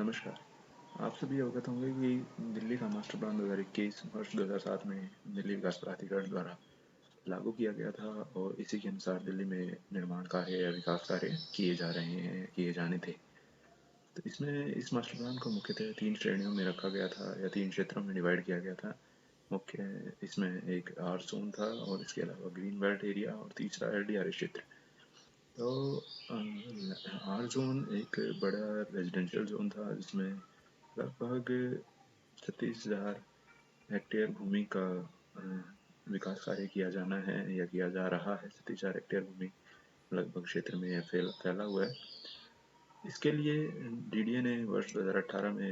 नमस्कार। आप सभी अवगत होंगे कि दिल्ली का मास्टर प्लान 2021 वर्ष 2007 में दिल्ली विकास प्राधिकरण द्वारा लागू किया गया था और इसी के अनुसार दिल्ली में निर्माण कार्य या विकास कार्य किए जा रहे हैं, किए जाने थे। तो इसमें इस मास्टर प्लान को मुख्यतः 3 श्रेणियों में रखा गया था या 3 क्षेत्रों में डिवाइड किया गया था। मुख्य इसमें एक आर ज़ोन था और इसके अलावा ग्रीन बेल्ट एरिया और तीसरा एलडीआरएस क्षेत्र। तो आर ज़ोन एक बड़ा रेजिडेंशियल ज़ोन था जिसमें लगभग 36,000 हेक्टेयर भूमि का विकास कार्य किया जाना है या किया जा रहा है। 36,000 हेक्टेयर भूमि लगभग क्षेत्र में यह फैला हुआ है। इसके लिए डीडीए ने वर्ष 2018 में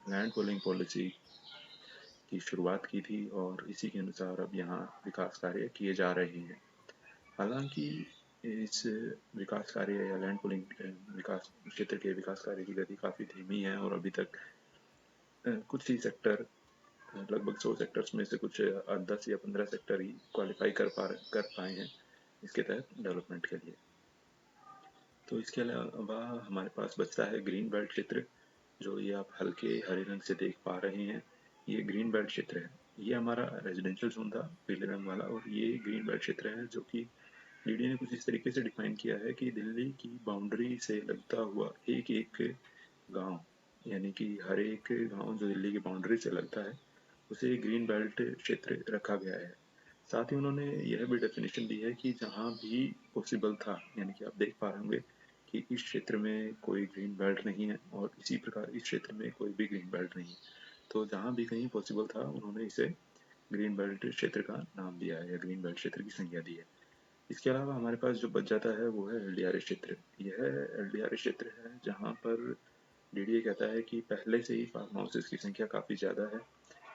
लैंड पूलिंग पॉलिसी की शुरुआत की थी और इसी के अनुसार अब यहाँ विकास कार्य किए जा रहे हैं। हालांकि इस विकास कार्य या लैंड पूलिंग विकास क्षेत्र के विकास कार्य की गति काफ़ी धीमी है और अभी तक कुछ ही सेक्टर, लगभग 100 सेक्टर्स में से कुछ 10 या 15 सेक्टर ही क्वालिफाई कर पाए हैं इसके तहत डेवलपमेंट के लिए। तो इसके अलावा हमारे पास बचता है ग्रीन बेल्ट क्षेत्र, जो ये आप हल्के हरे रंग से देख पा रहे हैं। ये ग्रीन बेल्ट क्षेत्र है। ये हमारा रेजिडेंशियल जोन था पीले रंग वाला, और ये ग्रीन बेल्ट क्षेत्र है जो कि डीडी ने कुछ इस तरीके से डिफाइन किया है कि दिल्ली की बाउंड्री से लगता हुआ एक एक गांव, यानी कि हर एक गांव जो दिल्ली की बाउंड्री से लगता है उसे ग्रीन बेल्ट क्षेत्र रखा गया है। साथ ही उन्होंने यह भी डेफिनेशन दी है कि जहाँ भी पॉसिबल था, यानी कि आप देख पा रहे होंगे कि इस क्षेत्र में कोई ग्रीन बेल्ट नहीं है और इसी प्रकार इस क्षेत्र में कोई भी ग्रीन बेल्ट नहीं है, तो जहाँ भी कहीं पॉसिबल था उन्होंने इसे ग्रीन बेल्ट क्षेत्र का नाम दिया है या ग्रीन बेल्ट क्षेत्र की संज्ञा दी है। इसके अलावा हमारे पास जो बच जाता है वो है एलडीआरएस क्षेत्र। यह एलडीआरएस क्षेत्र है जहाँ पर डीडीए कहता है कि पहले से ही फार्म हाउसेस की संख्या काफ़ी ज़्यादा है,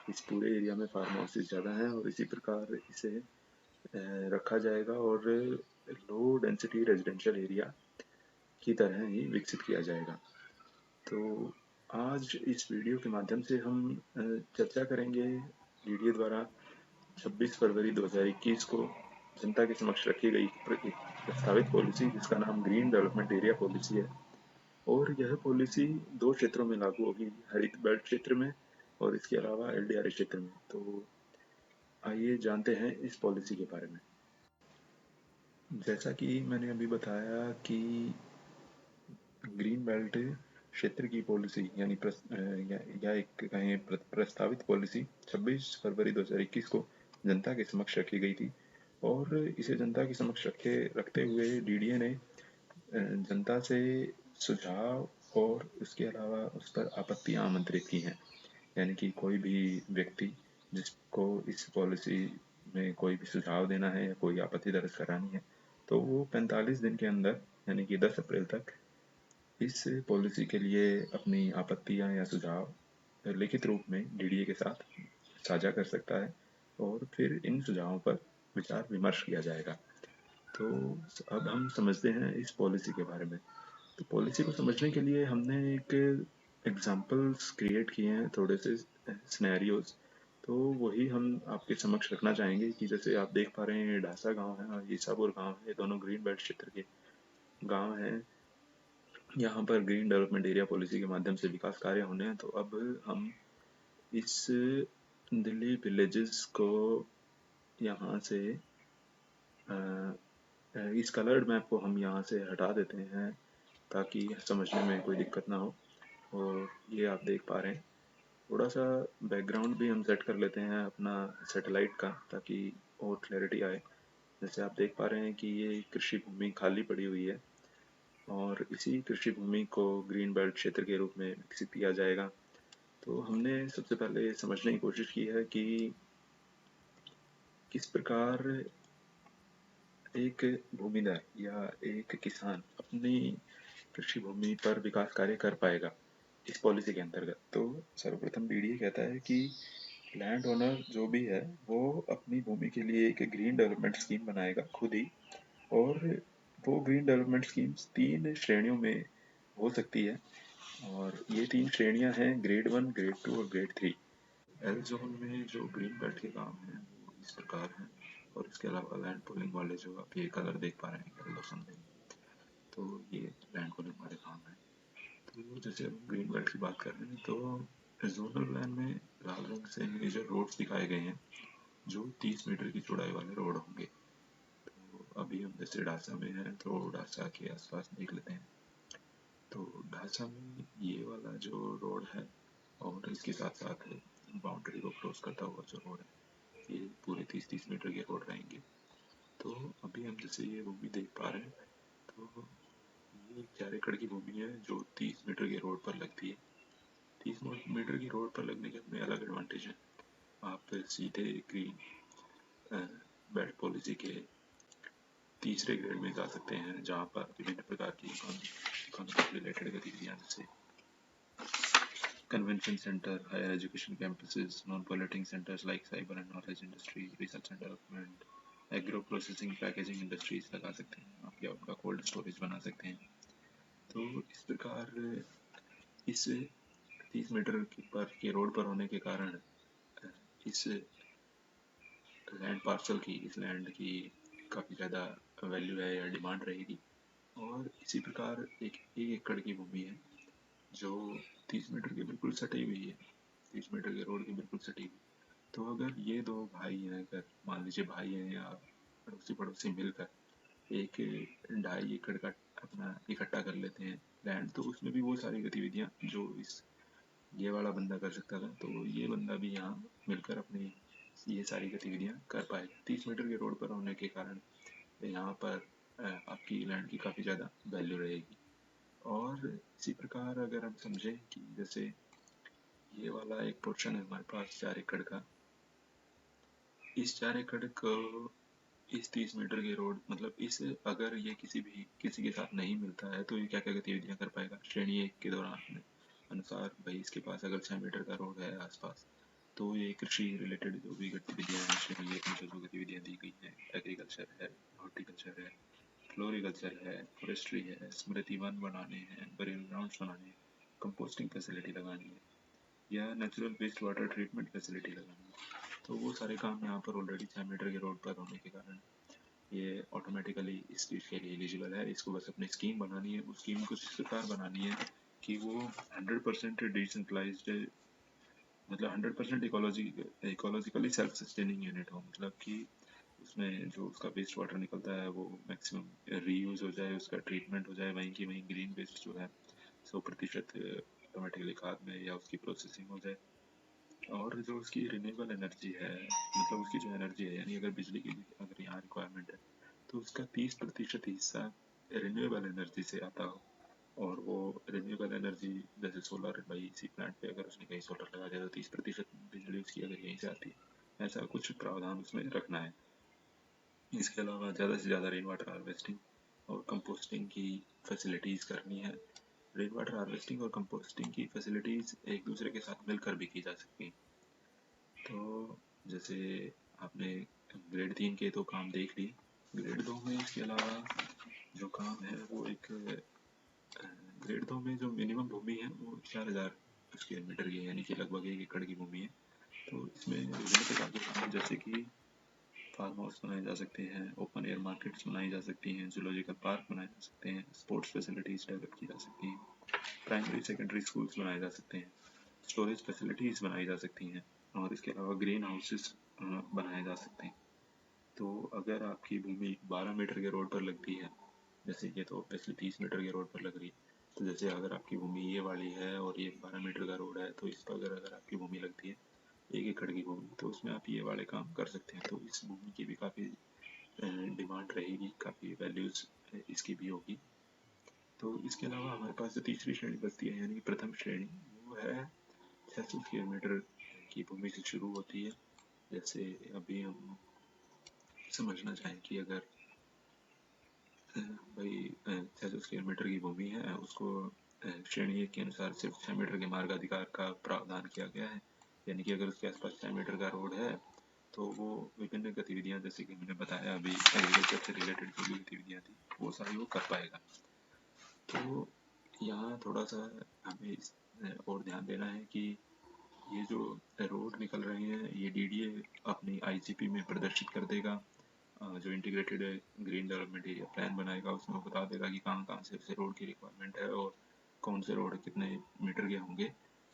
इस पूरे एरिया में फार्म हाउसेस ज़्यादा हैं और इसी प्रकार इसे रखा जाएगा और लो डेंसिटी रेजिडेंशियल एरिया की तरह ही विकसित किया जाएगा। तो आज इस वीडियो के माध्यम से हम चर्चा करेंगे डीडीए द्वारा 26 फरवरी 2021 को जनता के समक्ष रखी गई एक प्रस्तावित पॉलिसी, जिसका नाम ग्रीन डेवलपमेंट एरिया पॉलिसी है। और यह पॉलिसी 2 क्षेत्रों में लागू होगी, हरित बेल्ट क्षेत्र में और इसके अलावा एलडीआरएस क्षेत्र में। तो आइए जानते हैं इस पॉलिसी के बारे में। जैसा कि मैंने अभी बताया कि ग्रीन बेल्ट क्षेत्र की पॉलिसी यानी एक कहें प्रस्तावित पॉलिसी 26 फरवरी 2021 को जनता के समक्ष रखी गई थी और इसे जनता के समक्ष रखते हुए डीडीए ने जनता से सुझाव और उसके अलावा उस पर आपत्तियां आमंत्रित की हैं। यानी कि कोई भी व्यक्ति जिसको इस पॉलिसी में कोई भी सुझाव देना है या कोई आपत्ति दर्ज करानी है, तो वो 45 दिन के अंदर यानी कि 10 अप्रैल तक इस पॉलिसी के लिए अपनी आपत्तियां या सुझाव लिखित रूप में डीडीए के साथ साझा कर सकता है और फिर इन सुझावों पर विचार विमर्श किया जाएगा। तो अब हम समझते हैं इस पॉलिसी के बारे में। तो पॉलिसी को समझने के लिए हमने एक एग्जांपल्स क्रिएट किए हैं, थोड़े से सिनेरियोज। तो वही हम आपके समक्ष रखना चाहेंगे कि जैसे आप देख पा रहे हैं ढासा गांव है और ईसापुर गांव है, ये दोनों ग्रीन बेल्ट क्षेत्र के गांव हैं। यहाँ पर ग्रीन डेवलपमेंट एरिया पॉलिसी के माध्यम से विकास कार्य होने हैं। तो अब हम इस दिल्ली विलेजेस को यहाँ से इस कलर्ड मैप को हम यहाँ से हटा देते हैं ताकि समझने में कोई दिक्कत ना हो। और ये आप देख पा रहे हैं, थोड़ा सा बैकग्राउंड भी हम सेट कर लेते हैं अपना सैटेलाइट का ताकि और क्लैरिटी आए। जैसे आप देख पा रहे हैं कि ये कृषि भूमि खाली पड़ी हुई है और इसी कृषि भूमि को ग्रीन बेल्ट क्षेत्र के रूप में विकसित किया जाएगा। तो हमने सबसे पहले समझने की कोशिश की है कि किस प्रकार एक भूमिधर या एक किसान अपनी कृषि भूमि पर विकास कार्य कर पाएगा इस पॉलिसी के अंतर्गत। तो सर्वप्रथम डीडीए कहता है कि लैंड ओनर जो भी है वो अपनी भूमि के लिए एक ग्रीन डेवलपमेंट स्कीम बनाएगा खुद ही, और वो ग्रीन डेवलपमेंट स्कीम्स 3 श्रेणियों में हो सकती है और ये 3 श्रेणियां हैं, ग्रेड 1, ग्रेड 2 और ग्रेड 3। एल जोन में जो ग्रीन बेल्ट के काम हैं वो इस प्रकार हैं और इसके अलावा लैंड पूलिंग वाले जो आप ये कलर देख पा रहे हैं येलो समथिंग, तो ये लैंड पूलिंग वाले काम हैं। तो जैसे अब ग्रीन बेल्ट की बात कर रहे हैं तो जोनल प्लान में लाल रंग से मेजर रोड्स दिखाए गए हैं जो 30 मीटर की चौड़ाई वाले रोड होंगे। तो अभी हम जैसे ढांचा में हैं तो ढांचा के आसपास देख लेते हैं। तो ढांचा में ये वाला जो रोड है और इसके साथ साथ बाउंड्री को क्रॉस करता हुआ जो रोड है ये पूरे 30-30 मीटर के रोड रहेंगे। तो अभी हम जैसे ये भूमि देख पा रहे हैं तो ये 4 एकड़ की भूमि है जो 30 मीटर के रोड पर लगती है। 30 मीटर की रोड पर लगने के अपने अलग एडवांटेज हैं। आप सीधे ग्रीन बेल्ट पॉलिसी के तीसरे ग्रेड में जा सकते हैं जहाँ पर विभिन्न प्रकार की इकोनॉमिक रिलेटेड गतिविधियाँ जैसे convention center, higher education campuses, non-polluting centers like cyber and knowledge industry, research and development, agro processing packaging industries लगा सकते हैं आप या उनका कोल्ड स्टोरेज बना सकते हैं। तो इस प्रकार इस 30 मीटर पर के रोड पर होने के कारण इस लैंड पार्सल की इस लैंड की काफ़ी ज़्यादा वैल्यू है या डिमांड रहेगी। और इसी प्रकार एक एकड़ की भूमि है जो 30 मीटर के बिल्कुल सटी हुई है, 30 मीटर के रोड के बिल्कुल सटी हुई। तो अगर ये दो भाई हैं, अगर मान लीजिए भाई हैं या पड़ोसी पड़ोसी मिलकर एक 2.5 एकड़ का अपना इकट्ठा कर लेते हैं लैंड, तो उसमें भी वो सारी गतिविधियाँ जो इस ये वाला बंदा कर सकता था तो ये बंदा भी यहाँ मिलकर अपनी ये सारी गतिविधियाँ कर पाएगा। 30 मीटर के रोड पर होने के कारण यहाँ पर आपकी लैंड की काफ़ी ज़्यादा वैल्यू रहेगी। और इसी प्रकार अगर हम समझें कि जैसे ये वाला एक पोर्शन है हमारे पास 4 एकड़ का, इस 4 एकड़ को इस 30 मीटर के रोड मतलब इस अगर ये किसी के साथ नहीं मिलता है तो ये क्या क्या गतिविधियां कर पाएगा श्रेणी 1 के दौरान अनुसार। भाई इसके पास अगर 6 मीटर का रोड है आसपास तो ये कृषि रिलेटेड जो भी गतिविधियां हैं श्रेणी 1 में जो गतिविधियां दी गई हैं, एग्रीकल्चर है, हॉर्टिकल्चर है, फ्लोरिकल्चर है, फॉरेस्ट्री है, स्मृति वन बनाने हैं, बरियल ग्राउंड्स बनाने हैं, कंपोस्टिंग फैसिलिटी लगानी है या natural waste water treatment facility लगानी है। तो वो सारे काम यहाँ पर ऑलरेडी 6 मीटर के रोड पर होने के कारण ये ऑटोमेटिकली इस चीज़ के लिए एलिजिबल है। इसको बस अपनी स्कीम बनानी है। उस स्कीम को इस प्रकार बनानी है कि वो 100% डिसेंट्रलाइज्ड मतलब 100% इकोलॉजिकली सेल्फ सस्टेनिंग यूनिट हो, मतलब कि उसमें जो उसका वेस्ट वाटर निकलता है वो मैक्सिमम रीयूज हो जाए, उसका ट्रीटमेंट हो जाए, वहीं की वहीं ग्रीन वेस्ट जो है 100% ऑटोमेटिकली खाद में या उसकी प्रोसेसिंग हो जाए। और जो उसकी रिन्यूएबल एनर्जी है मतलब उसकी जो एनर्जी है यानी अगर बिजली की अगर यहाँ रिक्वायरमेंट है तो उसका 30% हिस्सा रिन्यूएबल एनर्जी से आता हो। और वो रिन्यूएबल एनर्जी जैसे सोलर, भाई इसी प्लांट पे अगर उसने कहीं सोलर लगा दिया तो 30% बिजली उसकी अगर यहीं से आती है, ऐसा कुछ प्रावधान उसमें रखना है। इसके अलावा ज़्यादा से ज़्यादा रेन वाटर हार्वेस्टिंग और कंपोस्टिंग की फैसिलिटीज़ करनी है। रेन वाटर हार्वेस्टिंग और कंपोस्टिंग की फैसिलिटीज़ एक दूसरे के साथ मिलकर भी की जा सकती हैं। तो जैसे आपने ग्रेड 3 के तो काम देख लिए, ग्रेड 2 में इसके अलावा जो काम है वो एक ग्रेड 2 में जो मिनिमम भूमि है वो 4000 स्क्वायर मीटर की है यानी कि लगभग 1 एकड़ की भूमि है। तो इसमें विभिन्न प्रकार के काम जैसे कि फार्म हाउस बनाए जा सकते हैं, ओपन एयर मार्केट्स बनाई जा सकती हैं, जूलॉजिकल पार्क बनाए जा सकते हैं, स्पोर्ट्स फैसिलिटीज़ डेवलप की जा सकती हैं, प्राइमरी सेकेंडरी स्कूल्स बनाए जा सकते हैं, स्टोरेज फैसिलिटीज़ बनाई जा सकती हैं और इसके अलावा ग्रीन हाउसेस बनाए जा सकते हैं। तो अगर आपकी भूमि 12 मीटर के रोड पर लगती है, जैसे ये तो ऑब्वियसली 30 मीटर के रोड पर लग रही है, तो जैसे अगर आपकी भूमि ये वाली है और ये 12 मीटर का रोड है तो इस पर अगर आपकी भूमि लगती है 1 एकड़ की भूमि तो उसमें आप ये वाले काम कर सकते हैं। तो इस भूमि की भी काफ़ी डिमांड रहेगी, काफ़ी वैल्यूज़ इसकी भी होगी। तो इसके अलावा हमारे पास जो तीसरी श्रेणी बचती है यानी कि प्रथम श्रेणी, वो है 600 स्क्वायर मीटर की भूमि से शुरू होती है। जैसे अभी हम समझना चाहें कि अगर भाई 600 स्क्वायर मीटर की भूमि है उसको श्रेणी 1 के अनुसार सिर्फ 6 मीटर के मार्गाधिकार का प्रावधान किया गया है, यानी कि अगर उसके आसपास 6 मीटर का रोड है तो वो विभिन्न गतिविधियां जैसे कि मैंने बताया अभी एग्रीकल्चर से रिलेटेड जो भी गतिविधियां थी वो सारी वो कर पाएगा। तो यहाँ थोड़ा सा हमें इस और ध्यान देना है कि ये जो रोड निकल रहे हैं ये डीडीए अपनी आईजीपी में प्रदर्शित कर देगा। जो integrated green development area plan बनाएगा उसमें वो बता देगा कि कहाँ कहाँ से उसे रोड की रिक्वायरमेंट है और कौन से रोड कितने मीटर के होंगे,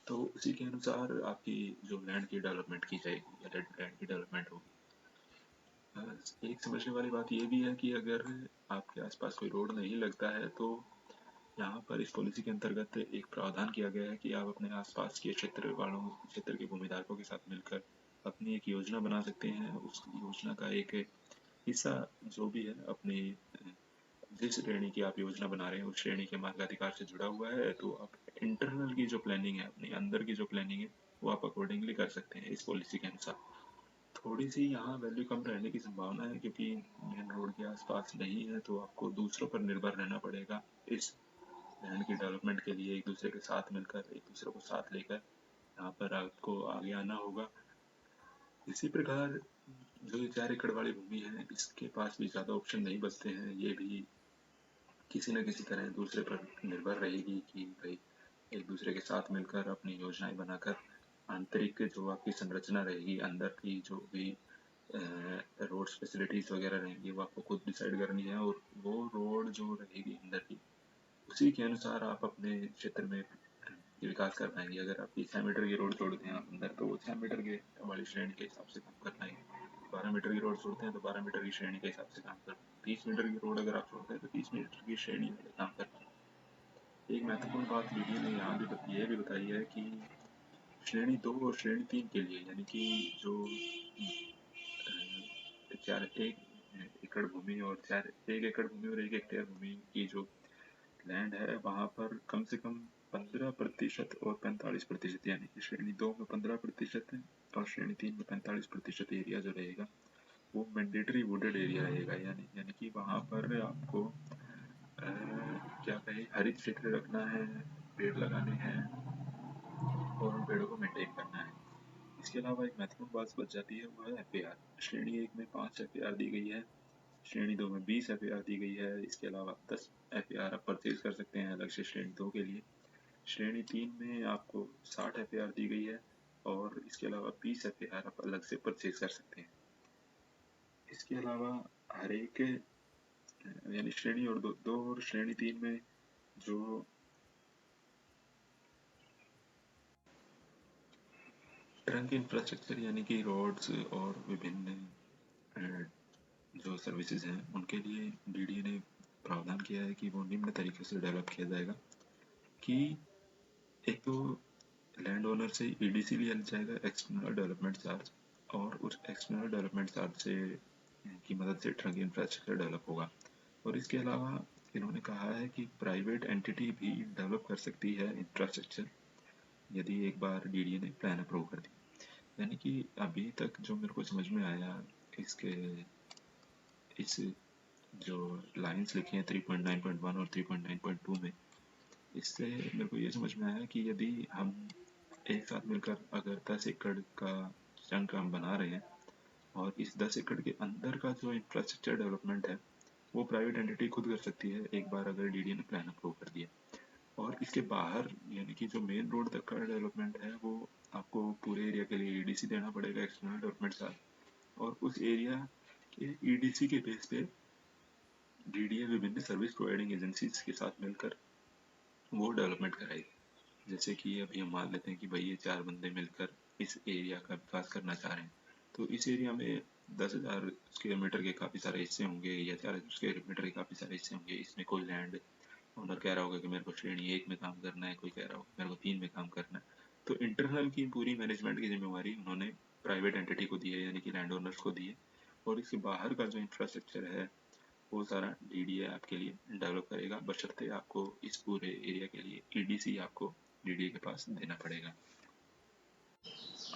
तो उसी के अनुसार आपकी जो लैंड की डेवलपमेंट की जाएगी या लैंड की डेवलपमेंट होगी। एक समझने वाली बात ये भी है कि अगर आपके आसपास कोई रोड नहीं लगता है तो यहाँ पर इस पॉलिसी के अंतर्गत एक प्रावधान किया गया है कि आप अपने आसपास के क्षेत्र के भूमिधारकों के साथ मिलकर अपनी एक योजना बना सकते हैं। उस योजना का एक हिस्सा जो भी है अपनी जिस श्रेणी की आप योजना बना रहे हैं उस श्रेणी के मार्गाधिकार से जुड़ा हुआ है, तो आप इंटरनल की जो प्लानिंग है, अपनी अंदर की जो प्लानिंग है, वो आप अकॉर्डिंगली कर सकते हैं इस पॉलिसी के अनुसार। थोड़ी सी यहाँ वैल्यू कम रहने की संभावना है क्योंकि मेन रोड के आसपास नहीं है, तो आपको दूसरों पर निर्भर रहना पड़ेगा इस लैंड की डेवलपमेंट के लिए। एक दूसरे के साथ मिलकर, एक दूसरे को साथ लेकर यहाँ पर आपको आगे आना होगा। इसी प्रकार जो ये 4 एकड़ वाली भूमि है, इसके पास भी ज़्यादा ऑप्शन नहीं बचते हैं। ये भी किसी न किसी तरह दूसरे पर निर्भर रहेगी कि भाई एक दूसरे के साथ मिलकर अपनी योजनाएं बनाकर आंतरिक जो आपकी संरचना रहेगी, अंदर की जो भी रोड्स फैसिलिटीज वगैरह रहेंगी, वो आपको खुद डिसाइड करनी है। और वो रोड जो रहेगी अंदर की, उसी के अनुसार आप अपने क्षेत्र में विकास कर पाएंगे। अगर आप 6 मीटर की रोड छोड़ते हैं आप अंदर, तो वो 6 मीटर के वाली श्रेणी के हिसाब से काम कर पाएंगे। 12 मीटर की रोड छोड़ते हैं तो 12 मीटर की श्रेणी के हिसाब से काम कर पाएंगे। 30 मीटर की रोड अगर आप छोड़ते हैं तो 30 मीटर की श्रेणी वाले काम कर पाएंगे। एक महत्वपूर्ण बात वीडियो ने यहाँ भी ये भी बताई है कि श्रेणी 2 और श्रेणी 3 के लिए, यानी कि जो 1 एकड़ भूमि और 1 एकड़ भूमि और 1 हेक्टेयर भूमि की जो लैंड है, वहाँ पर कम से कम 15% और 45%, यानी कि श्रेणी 2 में 15% और श्रेणी 3 में 45% एरिया जो रहेगा वो मैंडेटरी वुडेड एरिया रहेगा। यानी कि वहाँ पर आपको क्या कहें, हरित क्षेत्र रखना है, पेड़ लगाने हैं और उन पेड़ों को मेंटेन करना है। इसके अलावा एक महत्वपूर्ण बात बच जाती है, वो है एफ श्रेणी 1 में 5 एफ दी गई है, श्रेणी 2 में 20 एफ दी गई है। इसके अलावा 10 एफ आप परचेज कर सकते हैं अलग से श्रेणी 2 के लिए। श्रेणी 3 में आपको 60 एफ दी गई है और इसके अलावा 20 एफ आप अलग से परचेज कर सकते हैं। इसके अलावा हर एक यानी श्रेणी और दो और श्रेणी 3 में जो ट्रंक इंफ्रास्ट्रक्चर यानी कि रोड्स और विभिन्न जो सर्विसेज हैं, उनके लिए डीडीए ने प्रावधान किया है कि वो निम्न तरीके से डेवलप किया जाएगा कि एक तो लैंड ओनर से ईडीसी लिया जाएगा, एक्सटर्नल डेवलपमेंट चार्ज, और उस एक्सटर्नल डेवलपमेंट चार्ज से की मदद से ट्रंक इंफ्रास्ट्रक्चर डेवलप होगा। और इसके अलावा इन्होंने कहा है कि प्राइवेट एंटिटी भी डेवलप कर सकती है इंफ्रास्ट्रक्चर, यदि एक बार डीडीए ने प्लान अप्रूव कर दी। यानी कि अभी तक जो मेरे को समझ में आया इसके इस जो लाइंस लिखी हैं 3.9.1 और 3.9.2 में, इससे मेरे को ये समझ में आया कि यदि हम एक साथ मिलकर अगर 10 एकड़ का चंक हम बना रहे हैं और इस 10 एकड़ के अंदर का जो इंफ्रास्ट्रक्चर डेवलपमेंट है वो प्राइवेट एंटिटी खुद कर सकती है एक बार अगर डीडीए ने प्लान अप्रूव कर दिया। और इसके बाहर यानी कि जो मेन रोड तक का डेवलपमेंट है वो आपको पूरे एरिया के लिए ईडीसी देना पड़ेगा, एक्सटर्नल डेवलपमेंट चार्ज। और उस एरिया के ईडीसी के बेस पे डीडीए विभिन्न सर्विस प्रोवाइडिंग एजेंसीज के साथ मिलकर वो डेवलपमेंट कराएगी। जैसे कि अभी हम मान लेते हैं कि भाई ये 4 बंदे मिलकर इस एरिया का विकास करना चाह रहे हैं, तो इस एरिया में 10,000 स्क्वायर मीटर के काफ़ी सारे हिस्से होंगे या 4,000 स्क्वायर मीटर के काफ़ी सारे हिस्से होंगे। इसमें कोई लैंड ओनर कह रहा होगा कि मेरे को श्रेणी 1 में काम करना है, कोई कह रहा होगा मेरे को 3 में काम करना है। तो इंटरनल की पूरी मैनेजमेंट की जिम्मेवारी उन्होंने प्राइवेट एंटिटी को दी है, यानी कि लैंड ओनर्स को दी है। और इसके बाहर का जो इंफ्रास्ट्रक्चर है वो सारा डीडीए आपके लिए डेवलप करेगा, बशर्ते आपको इस पूरे एरिया के लिए ईडीसी आपको डीडीए के पास देना पड़ेगा।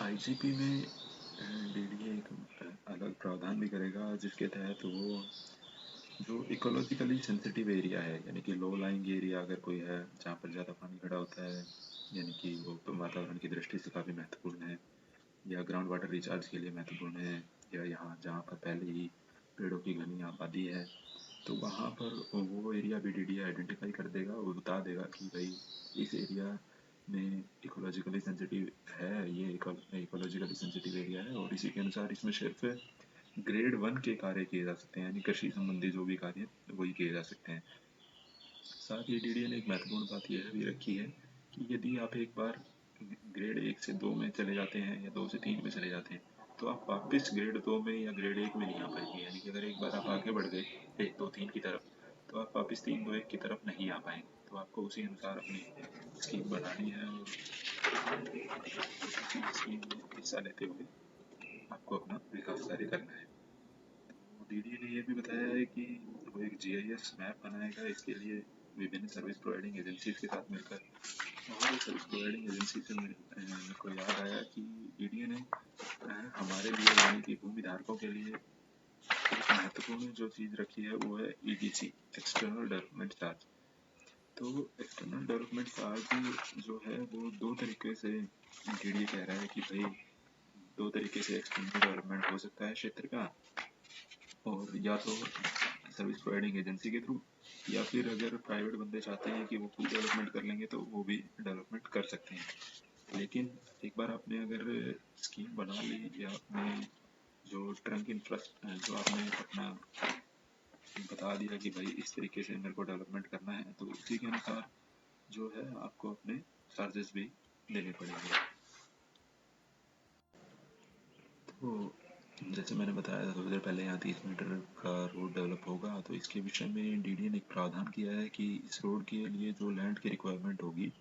आईजीपी में डीडीए एक अलग प्रावधान भी करेगा जिसके तहत वो जो इकोलॉजिकली सेंसिटिव एरिया है, यानी कि लो लाइंग एरिया अगर कोई है जहाँ पर ज़्यादा पानी खड़ा होता है, यानी कि वो वातावरण की दृष्टि से काफ़ी महत्वपूर्ण है या ग्राउंड वाटर रिचार्ज के लिए महत्वपूर्ण है, या यहाँ जहाँ पर पहले ही पेड़ों की घनी आबादी है, तो वहाँ पर वो एरिया भी डीडीए आइडेंटिफाई कर देगा। वो बता देगा कि भाई इस एरिया में इकोलॉजिकली सेंसिटिव है, ये इकोलॉजिकली सेंसिटिव एरिया है और इसी के अनुसार इसमें सिर्फ ग्रेड 1 के कार्य किए जा सकते हैं, यानी कृषि संबंधी जो भी कार्य वही किए जा सकते हैं। साथ ही डीडीए ने एक महत्वपूर्ण बात यह भी रखी है कि यदि आप एक बार ग्रेड 1 से 2 में चले जाते हैं या 2 से 3 में चले जाते हैं, तो आप वापस ग्रेड 2 में या ग्रेड 1 में नहीं आ पाएंगे। यानी कि अगर एक बार आप आगे बढ़ गए 1 2 3 की तरफ, तो आप वापस 3 2 1 की तरफ नहीं आ पाएंगे। तो आपको उसी अनुसार अपनी स्कीम बनानी है और उसी स्कीम में हिस्सा लेते हुए आपको अपना विकास कार्य करना है। डीडीए ने यह भी बताया है कि वो एक जीआईएस मैप बनाएगा। इसके लिए विभिन्न सर्विस प्रोवाइडिंग एजेंसीज के साथ मिलकर, और सर्विस प्रोवाइडिंग एजेंसी से मेरे को याद आया कि डीडीए ने हमारे लिए यानी कि भूमि धारकों के लिए एक महत्वपूर्ण जो चीज़ रखी है वो है ईडीसी, एक्सटर्नल डेवलपमेंट चार्ज। तो एक्सटर्नल डेवलपमेंट चार्ज जो है वो दो तरीके से डीडीए कह रहा है कि भाई दो तरीके से एक्सटर्नल डेवलपमेंट हो सकता है क्षेत्र का, और या तो सर्विस प्रोवाइडिंग एजेंसी के थ्रू, या फिर अगर प्राइवेट बंदे चाहते हैं कि वो खुद डेवलपमेंट कर लेंगे तो वो भी डेवलपमेंट कर सकते हैं। लेकिन एक बार आपने अगर स्कीम बना ली या आपने जो ट्रंक इंफ्रास्ट्रक्चर जो आपने अपना बता दिया कि भाई इस तरीके से मेरे को डेवलपमेंट करना है, तो उसी के अनुसार जो है आपको अपने चार्जेस भी देने पड़ेंगे। तो जैसे मैंने बताया था थोड़ी देर पहले, यहाँ 30 मीटर का रोड डेवलप होगा, तो इसके विषय में डीडीए ने एक प्रावधान किया है कि इस रोड के लिए जो लैंड की रिक्वायरमेंट होगी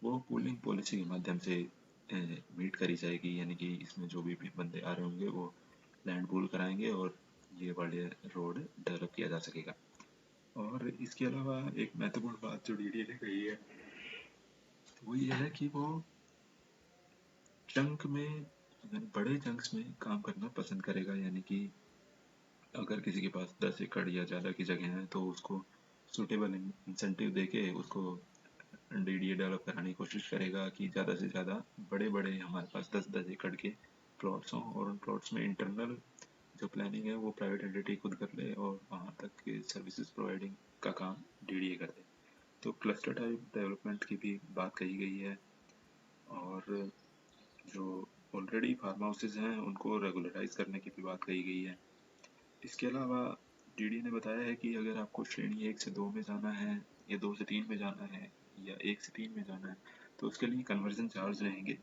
वो पूलिंग पॉलिसी के माध्यम से मीट करी जाएगी। यानी कि इसमें जो भी बंदे आ रहे होंगे वो लैंड पूल कराएंगे और ये वाले रोड डेवलप किया जा सकेगा। और इसके अलावा एक महत्वपूर्ण बात जो डीडीए ने कही है वो ये है कि वो चंक में, बड़े चंक्स में काम करना पसंद करेगा। यानी कि अगर किसी के पास 10 एकड़ या ज़्यादा की जगह है तो उसको सूटेबल इंसेंटिव देके उसको डीडीए डेवलप कराने की कोशिश करेगा कि ज़्यादा से ज़्यादा बड़े बड़े हमारे पास 10 10 एकड़ के प्लॉट्स हों, और उन प्लॉट्स में इंटरनल जो प्लानिंग है वो प्राइवेट एंटिटी खुद कर ले और वहाँ तक के सर्विसेज प्रोवाइडिंग का काम डीडीए कर दे। तो क्लस्टर टाइप डेवलपमेंट की भी बात कही गई है, और जो ऑलरेडी फार्म हाउसेज हैं उनको रेगुलराइज करने की भी बात कही गई है। इसके अलावा डीडी ने बताया है कि अगर आपको श्रेणी 1 से 2 में जाना है या 2 से 3 में जाना है या 1 से 3 में जाना है तो उसके लिए कन्वर्जन चार्ज रहेंगे।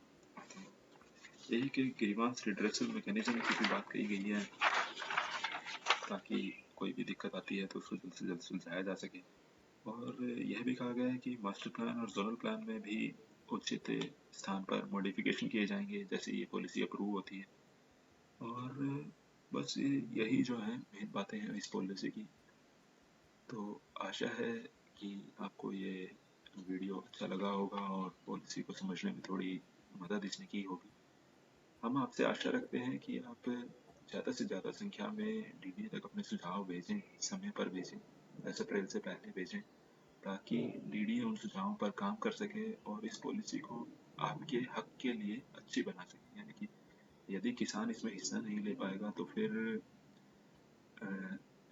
एक ग्रीवांस रिड्रेसल मैकेनिज्म की भी बात कही गई है ताकि कोई भी दिक्कत आती है तो उसको जल्द से जल्द सुलझाया जा सके। और यह भी कहा गया है कि मास्टर प्लान और जोनल प्लान में भी उचित स्थान पर मॉडिफिकेशन किए जाएंगे जैसे ये पॉलिसी अप्रूव होती है। और बस यही जो है मेन बातें हैं इस पॉलिसी की। तो आशा है कि आपको ये वीडियो अच्छा लगा होगा और पॉलिसी को समझने में थोड़ी मदद इसने की होगी। हम आपसे आशा रखते हैं कि आप ज़्यादा से ज़्यादा संख्या में डीडीए तक अपने सुझाव भेजें, समय पर भेजें, 10 अप्रैल से पहले भेजें, ताकि डीडीए उन सुझावों पर काम कर सके और इस पॉलिसी को आपके हक के लिए अच्छी बना सके। यानी कि यदि किसान इसमें हिस्सा नहीं ले पाएगा तो फिर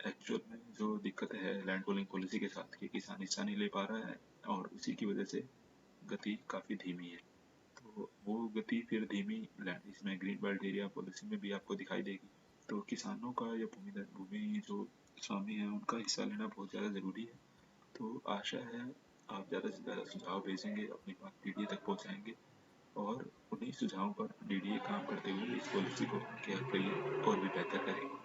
एक्चुअल में जो दिक्कत है लैंड पूलिंग पॉलिसी के साथ कि किसान हिस्सा नहीं ले पा रहा है और उसी की वजह से गति काफ़ी धीमी है। तो वो गति फिर धीमी इसमें ग्रीन बेल्ट एरिया पॉलिसी में भी आपको दिखाई देगी। तो किसानों का या भूमि जो स्वामी है उनका हिस्सा लेना बहुत ज़्यादा ज़रूरी है। तो आशा है आप ज़्यादा से ज़्यादा सुझाव भेजेंगे, अपनी बात डीडीए तक पहुँचाएंगे और उन्हीं सुझावों पर डीडीए काम करते हुए इस पॉलिसी को के लिए और भी बेहतर करेंगे।